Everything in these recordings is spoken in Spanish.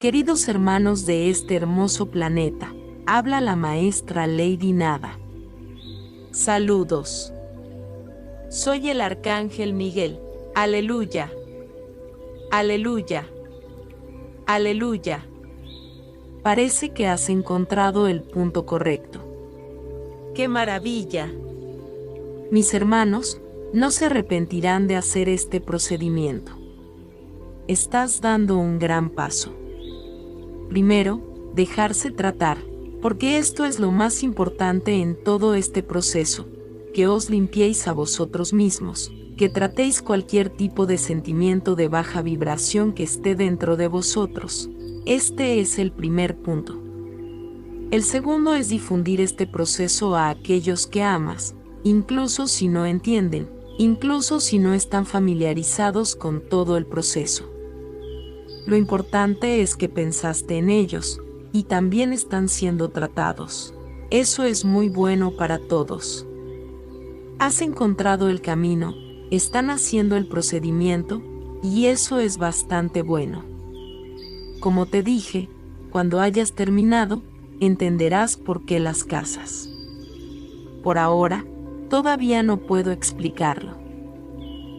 Queridos hermanos de este hermoso planeta, habla la maestra Lady Nada. Saludos. Soy el Arcángel Miguel. Aleluya. Aleluya. Aleluya. Parece que has encontrado el punto correcto. ¡Qué maravilla! Mis hermanos, no se arrepentirán de hacer este procedimiento. Estás dando un gran paso. Primero, dejarse tratar, porque esto es lo más importante en todo este proceso, que os limpiéis a vosotros mismos, que tratéis cualquier tipo de sentimiento de baja vibración que esté dentro de vosotros. Este es el primer punto. El segundo es difundir este proceso a aquellos que amas, incluso si no entienden, incluso si no están familiarizados con todo el proceso. Lo importante es que pensaste en ellos, y también están siendo tratados. Eso es muy bueno para todos. Has encontrado el camino, están haciendo el procedimiento, y eso es bastante bueno. Como te dije, cuando hayas terminado, entenderás por qué las casas. Por ahora, todavía no puedo explicarlo.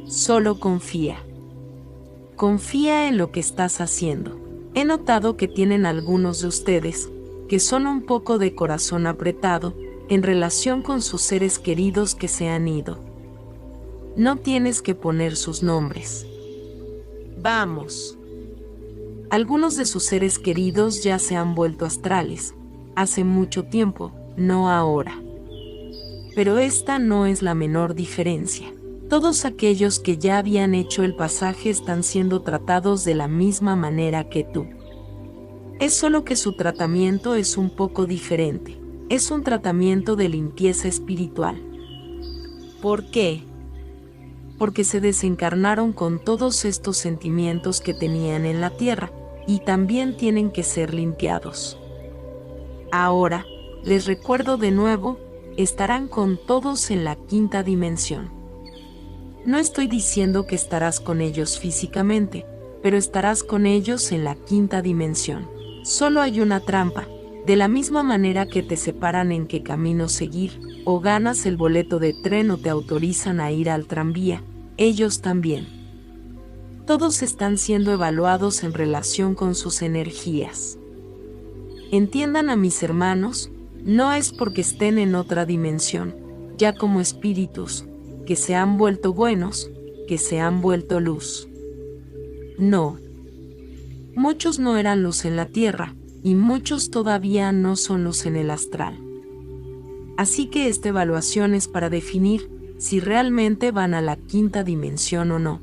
Solo confía. Confía en lo que estás haciendo. He notado que tienen algunos de ustedes, que son un poco de corazón apretado, en relación con sus seres queridos que se han ido. No tienes que poner sus nombres. Vamos. Algunos de sus seres queridos ya se han vuelto astrales, hace mucho tiempo, no ahora. Pero esta no es la menor diferencia. Todos aquellos que ya habían hecho el pasaje están siendo tratados de la misma manera que tú. Es solo que su tratamiento es un poco diferente. Es un tratamiento de limpieza espiritual. ¿Por qué? Porque se desencarnaron con todos estos sentimientos que tenían en la tierra, y también tienen que ser limpiados. Ahora, les recuerdo de nuevo, estarán con todos en la quinta dimensión. No estoy diciendo que estarás con ellos físicamente, pero estarás con ellos en la quinta dimensión. Solo hay una trampa. De la misma manera que te separan en qué camino seguir, o ganas el boleto de tren o te autorizan a ir al tranvía, ellos también. Todos están siendo evaluados en relación con sus energías. Entiendan a mis hermanos, no es porque estén en otra dimensión, ya como espíritus, que se han vuelto buenos, que se han vuelto luz. No. Muchos no eran luz en la tierra, y muchos todavía no son luz en el astral. Así que esta evaluación es para definir si realmente van a la quinta dimensión o no.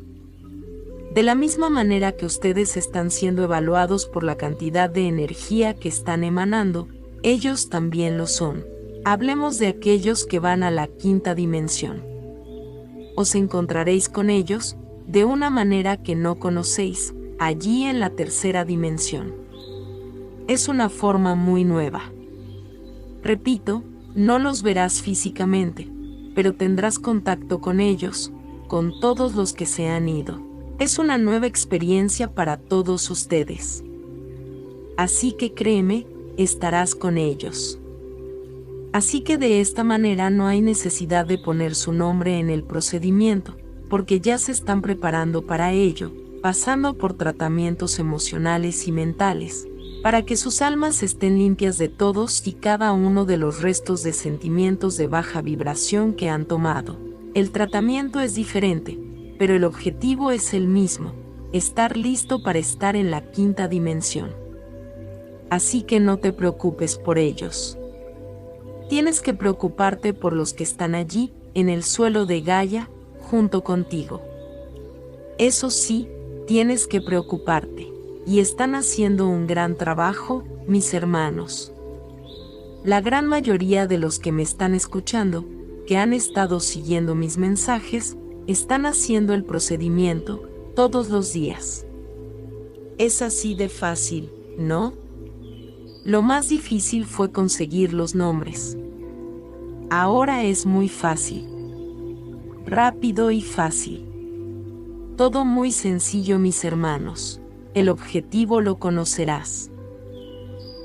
De la misma manera que ustedes están siendo evaluados por la cantidad de energía que están emanando, ellos también lo son. Hablemos de aquellos que van a la quinta dimensión. Os encontraréis con ellos, de una manera que no conocéis, allí en la tercera dimensión. Es una forma muy nueva. Repito, no los verás físicamente, pero tendrás contacto con ellos, con todos los que se han ido. Es una nueva experiencia para todos ustedes. Así que créeme, estarás con ellos. Así que de esta manera no hay necesidad de poner su nombre en el procedimiento, porque ya se están preparando para ello, pasando por tratamientos emocionales y mentales, para que sus almas estén limpias de todos y cada uno de los restos de sentimientos de baja vibración que han tomado. El tratamiento es diferente, pero el objetivo es el mismo, estar listo para estar en la quinta dimensión. Así que no te preocupes por ellos. Tienes que preocuparte por los que están allí, en el suelo de Gaia, junto contigo. Eso sí, tienes que preocuparte, y están haciendo un gran trabajo, mis hermanos. La gran mayoría de los que me están escuchando, que han estado siguiendo mis mensajes, están haciendo el procedimiento, todos los días. Es así de fácil, ¿no? Lo más difícil fue conseguir los nombres. Ahora es muy fácil. Rápido y fácil. Todo muy sencillo, mis hermanos. el objetivo lo conocerás.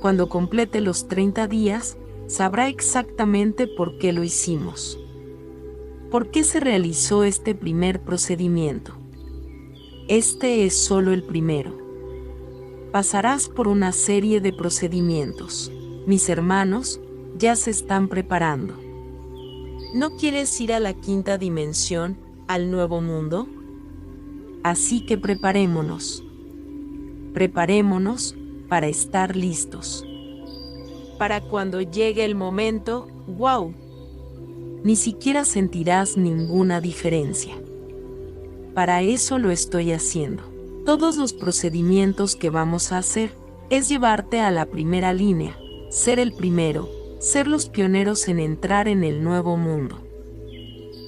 Cuando complete los 30 días, sabrá exactamente por qué lo hicimos. ¿Por qué se realizó este primer procedimiento? Este es solo el primero. Pasarás por una serie de procedimientos. Mis hermanos ya se están preparando. ¿No quieres ir a la quinta dimensión, al nuevo mundo? Así que preparémonos. Preparémonos para estar listos. Para cuando llegue el momento, ¡wow! Ni siquiera sentirás ninguna diferencia. Para eso lo estoy haciendo. Todos los procedimientos que vamos a hacer es llevarte a la primera línea, ser el primero, ser los pioneros en entrar en el nuevo mundo.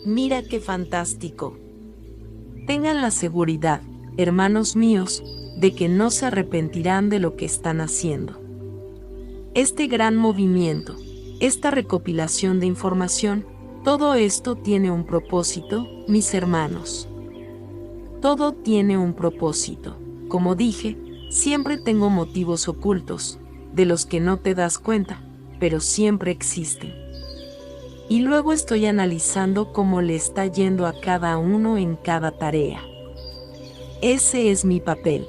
Mira qué fantástico. Tengan la seguridad, hermanos míos, de que no se arrepentirán de lo que están haciendo. Este gran movimiento, esta recopilación de información, todo esto tiene un propósito, mis hermanos. Todo tiene un propósito. Como dije, siempre tengo motivos ocultos, de los que no te das cuenta, pero siempre existen. Y luego estoy analizando cómo le está yendo a cada uno en cada tarea. Ese es mi papel.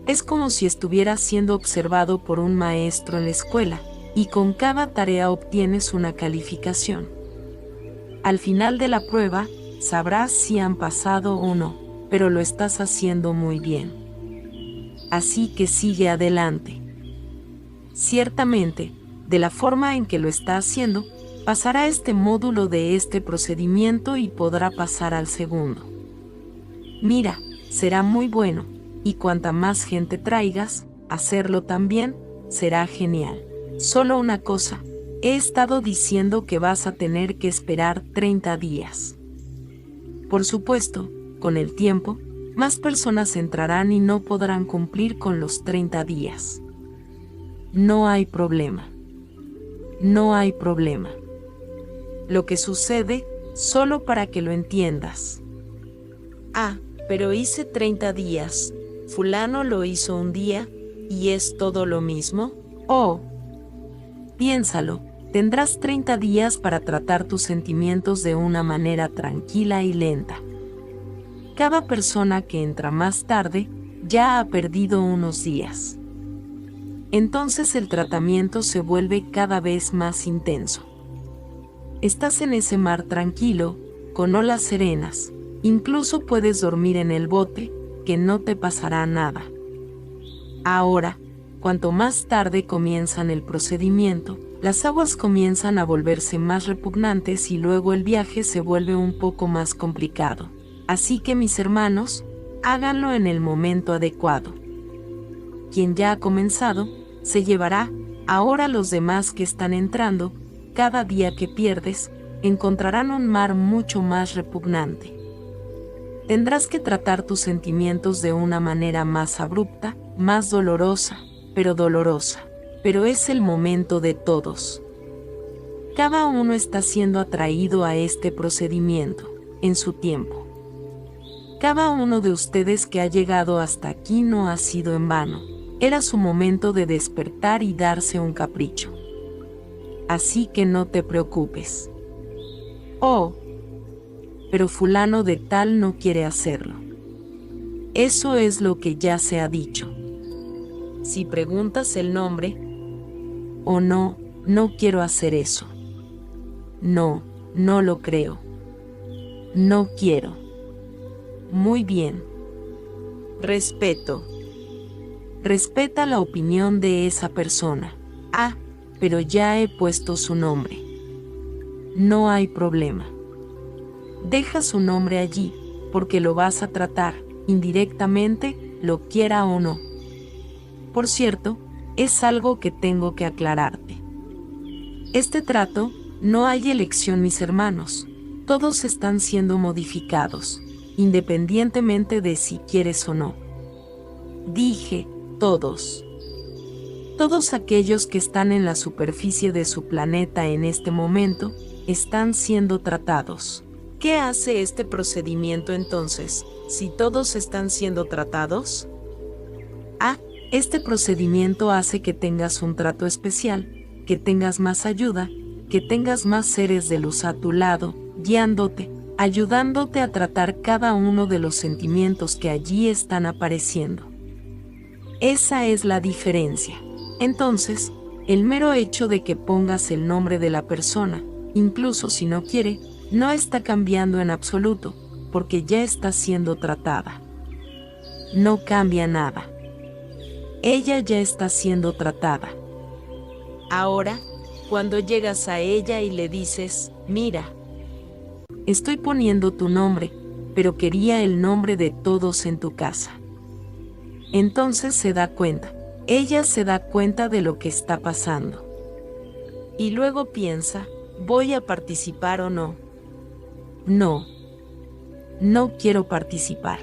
Es como si estuviera siendo observado por un maestro en la escuela, y con cada tarea obtienes una calificación. Al final de la prueba, sabrás si han pasado o no, pero lo estás haciendo muy bien. Así que sigue adelante. Ciertamente, de la forma en que lo está haciendo, pasará este módulo de este procedimiento y podrá pasar al segundo. Mira, será muy bueno, y cuanta más gente traigas, hacerlo también, será genial. Solo una cosa, he estado diciendo que vas a tener que esperar 30 días. Por supuesto, con el tiempo, más personas entrarán y no podrán cumplir con los 30 días. No hay problema. No hay problema. Lo que sucede, solo para que lo entiendas. Ah, pero hice 30 días, fulano lo hizo un día, ¿y es todo lo mismo? Oh, piénsalo, tendrás 30 días para tratar tus sentimientos de una manera tranquila y lenta. Cada persona que entra más tarde, ya ha perdido unos días. Entonces el tratamiento se vuelve cada vez más intenso. Estás en ese mar tranquilo, con olas serenas, incluso puedes dormir en el bote, que no te pasará nada. Ahora, cuanto más tarde comienzan el procedimiento, las aguas comienzan a volverse más repugnantes y luego el viaje se vuelve un poco más complicado. Así que mis hermanos, háganlo en el momento adecuado. Quien ya ha comenzado, se llevará, ahora los demás que están entrando, cada día que pierdes, encontrarán un mar mucho más repugnante. Tendrás que tratar tus sentimientos de una manera más abrupta, más dolorosa, pero es el momento de todos. Cada uno está siendo atraído a este procedimiento, en su tiempo. Cada uno de ustedes que ha llegado hasta aquí no ha sido en vano. Era su momento de despertar y darse un capricho. Así que no te preocupes. Oh, pero fulano de tal no quiere hacerlo. Eso es lo que ya se ha dicho. Si preguntas el nombre, o no, no quiero hacer eso. No, no lo creo. No quiero. Muy bien. Respeto. Respeta la opinión de esa persona. Ah, pero ya he puesto su nombre. No hay problema. Deja su nombre allí, porque lo vas a tratar, indirectamente, lo quiera o no. Por cierto, es algo que tengo que aclararte. Este trato, no hay elección, mis hermanos. Todos están siendo modificados, independientemente de si quieres o no. Dije, todos. Todos aquellos que están en la superficie de su planeta en este momento, están siendo tratados. ¿Qué hace este procedimiento entonces, si todos están siendo tratados? Este procedimiento hace que tengas un trato especial, que tengas más ayuda, que tengas más seres de luz a tu lado, guiándote, ayudándote a tratar cada uno de los sentimientos que allí están apareciendo. Esa es la diferencia. Entonces, el mero hecho de que pongas el nombre de la persona, incluso si no quiere, no está cambiando en absoluto, porque ya está siendo tratada. No cambia nada. Ella ya está siendo tratada. Ahora, cuando llegas a ella y le dices, mira, estoy poniendo tu nombre, pero quería el nombre de todos en tu casa. Entonces se da cuenta. Ella se da cuenta de lo que está pasando. Y luego piensa, ¿voy a participar o no? No. No quiero participar.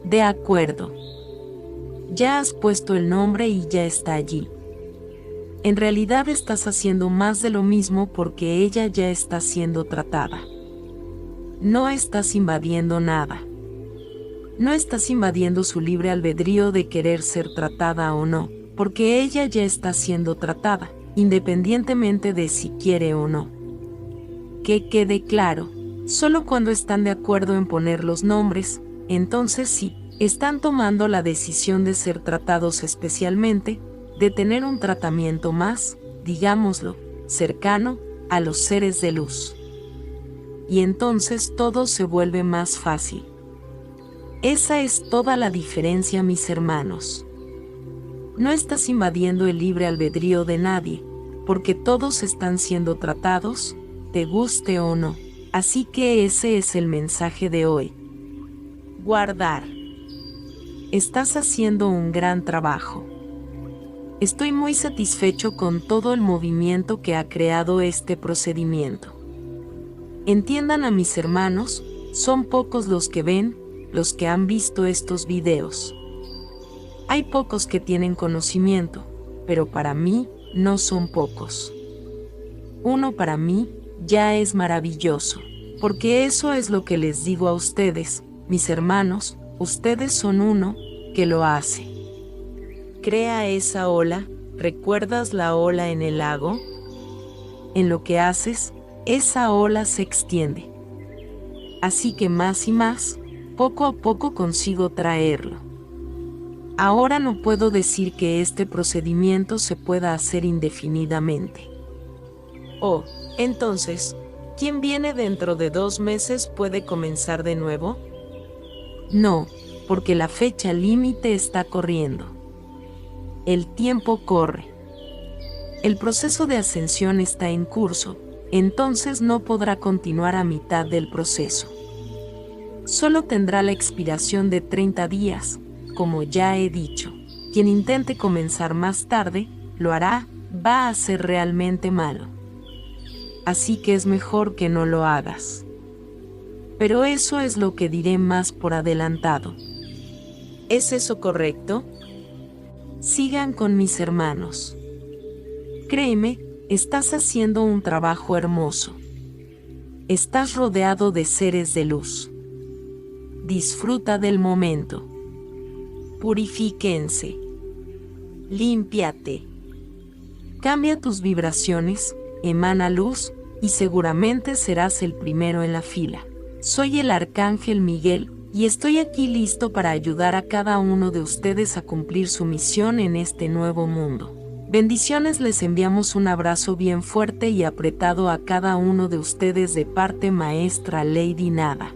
De acuerdo. Ya has puesto el nombre y ya está allí. En realidad estás haciendo más de lo mismo porque ella ya está siendo tratada. No estás invadiendo nada. No estás invadiendo su libre albedrío de querer ser tratada o no, porque ella ya está siendo tratada, independientemente de si quiere o no. Que quede claro, solo cuando están de acuerdo en poner los nombres, entonces sí, están tomando la decisión de ser tratados especialmente, de tener un tratamiento más, digámoslo, cercano a los seres de luz. Y entonces todo se vuelve más fácil. Esa es toda la diferencia, mis hermanos. No estás invadiendo el libre albedrío de nadie, porque todos están siendo tratados, te guste o no. Así que ese es el mensaje de hoy. Guardar. Estás haciendo un gran trabajo. Estoy muy satisfecho con todo el movimiento que ha creado este procedimiento. Entiendan a mis hermanos, son pocos los que ven, los que han visto estos videos. Hay pocos que tienen conocimiento, pero para mí no son pocos. Uno para mí ya es maravilloso, porque eso es lo que les digo a ustedes, mis hermanos, ustedes son uno que lo hace. Crea esa ola, ¿recuerdas la ola en el lago? En lo que haces, esa ola se extiende. Así que más y más, poco a poco consigo traerlo. Ahora no puedo decir que este procedimiento se pueda hacer indefinidamente. Oh, entonces, ¿quién viene dentro de 2 meses puede comenzar de nuevo? No, porque la fecha límite está corriendo. El tiempo corre. El proceso de ascensión está en curso, entonces no podrá continuar a mitad del proceso. Solo tendrá la expiración de 30 días, como ya he dicho. Quien intente comenzar más tarde, lo hará, va a ser realmente malo. Así que es mejor que no lo hagas. Pero eso es lo que diré más por adelantado. ¿Es eso correcto? Sigan con mis hermanos. Créeme, estás haciendo un trabajo hermoso. Estás rodeado de seres de luz. Disfruta del momento. Purifíquense. Límpiate. Cambia tus vibraciones, emana luz, y seguramente serás el primero en la fila. Soy el Arcángel Miguel, y estoy aquí listo para ayudar a cada uno de ustedes a cumplir su misión en este nuevo mundo. Bendiciones, les enviamos un abrazo bien fuerte y apretado a cada uno de ustedes de parte Maestra Lady Nada.